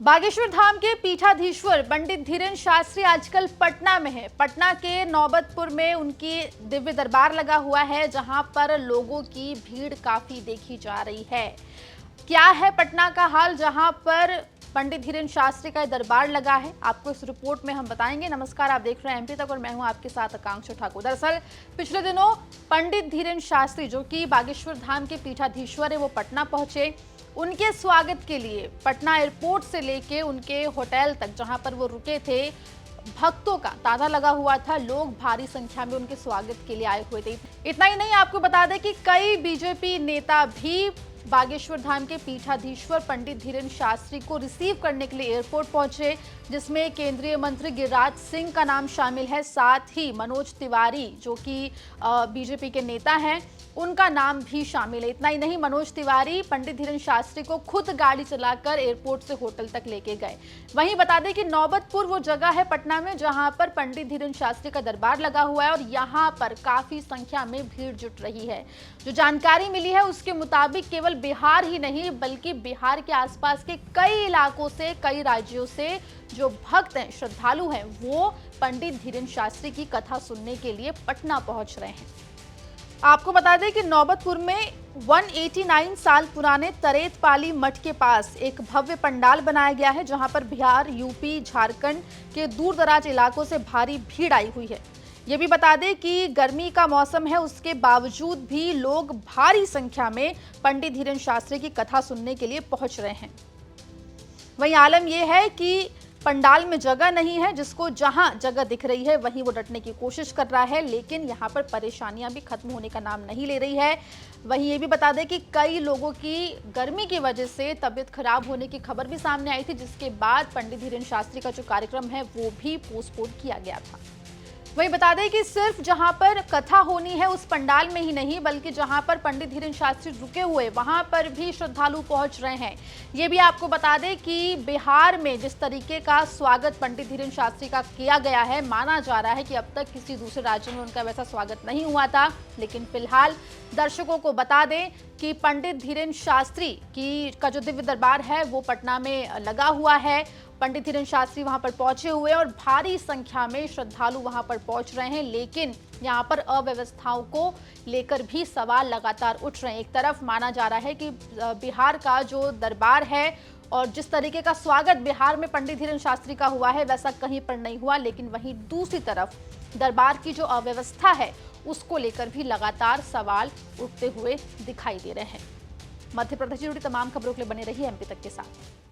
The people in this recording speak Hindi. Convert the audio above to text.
बागेश्वर धाम के पीठाधीश्वर पंडित धीरेन्द्र शास्त्री आजकल पटना में है। पटना के नौबतपुर में उनकी दिव्य दरबार लगा हुआ है, जहां पर लोगों की भीड़ काफी देखी जा रही है। क्या है पटना का हाल, जहां पर पंडित धीरेन्द्र शास्त्री का दरबार लगा है, आपको इस रिपोर्ट में हम बताएंगे। नमस्कार, आप देख रहे हैं एमपी तक और मैं हूं आपके साथ आकांक्षा ठाकुर। दरअसल पिछले दिनों पंडित धीरेन्द्र शास्त्री, जो कि बागेश्वर धाम के पीठाधीश्वर है, वो पटना पहुंचे। उनके स्वागत के लिए पटना एयरपोर्ट से लेके उनके होटल तक, जहां पर वो रुके थे, भक्तों का तांता लगा हुआ था। लोग भारी संख्या में उनके स्वागत के लिए आए हुए थे। इतना ही नहीं, आपको बता दें कि कई बीजेपी नेता भी बागेश्वर धाम के पीठाधीश्वर पंडित धीरेन्द्र शास्त्री को रिसीव करने के लिए एयरपोर्ट पहुंचे, जिसमें केंद्रीय मंत्री गिरिराज सिंह का नाम शामिल है। साथ ही मनोज तिवारी, जो कि बीजेपी के नेता हैं, उनका नाम भी शामिल है। इतना ही नहीं, मनोज तिवारी पंडित धीरेन्द्र शास्त्री को खुद गाड़ी चलाकर एयरपोर्ट से होटल तक लेके गए। वहीं बता दें कि नौबतपुर वो जगह है पटना में जहां पर पंडित धीरेन्द्र शास्त्री का दरबार लगा हुआ है और यहां पर काफी संख्या में भीड़ जुट रही है। जो जानकारी मिली है उसके मुताबिक केवल बिहार ही नहीं, बल्कि बिहार के आसपास के कई इलाकों से, कई राज्यों से जो भक्त हैं, श्रद्धालु हैं, वो पंडित धीरेन्द्र शास्त्री की कथा सुनने के लिए पटना पहुंच रहे हैं। आपको बता दें कि नौबतपुर में 189 साल पुराने तरेतपाली मठ के पास एक भव्य पंडाल बनाया गया है, जहां पर बिहार, यूपी, झारखंड के दूर दराज इलाकों से भारी भीड़ आई हुई है। ये भी बता दें कि गर्मी का मौसम है, उसके बावजूद भी लोग भारी संख्या में पंडित धीरेन्द्र शास्त्री की कथा सुनने के लिए पहुंच रहे हैं। वहीं आलम यह है कि पंडाल में जगह नहीं है, जिसको जहां जगह दिख रही है वहीं वो डटने की कोशिश कर रहा है, लेकिन यहां पर परेशानियां भी खत्म होने का नाम नहीं ले रही है। वहीं ये भी बता दें कि कई लोगों की गर्मी की वजह से तबीयत खराब होने की खबर भी सामने आई थी, जिसके बाद पंडित धीरेन्द्र शास्त्री का जो कार्यक्रम है वो भी पोस्टपोन किया गया था। वही बता दें कि सिर्फ जहां पर कथा होनी है उस पंडाल में ही नहीं, बल्कि जहां पर पंडित धीरेन्द्र शास्त्री रुके हुए वहां पर भी श्रद्धालु पहुंच रहे हैं। ये भी आपको बता दें कि बिहार में जिस तरीके का स्वागत पंडित धीरेन्द्र शास्त्री का किया गया है, माना जा रहा है कि अब तक किसी दूसरे राज्य में उनका वैसा स्वागत नहीं हुआ था। लेकिन फिलहाल दर्शकों को बता दें कि पंडित धीरेन्द्र शास्त्री का जो दिव्य दरबार है वो पटना में लगा हुआ है। पंडित धीरेन्द्र शास्त्री वहां पर पहुंचे हुए और भारी संख्या में श्रद्धालु वहां पर पहुंच रहे हैं, लेकिन यहां पर अव्यवस्थाओं को लेकर भी सवाल लगातार उठ रहे हैं। एक तरफ माना जा रहा है कि बिहार का जो दरबार है और जिस तरीके का स्वागत बिहार में पंडित धीरेन्द्र शास्त्री का हुआ है वैसा कहीं पर नहीं हुआ, लेकिन वहीं दूसरी तरफ दरबार की जो अव्यवस्था है उसको लेकर भी लगातार सवाल उठते हुए दिखाई दे रहे हैं। मध्य प्रदेश से जुड़ी तमाम खबरों के लिए बने रहिए एमपी तक के साथ।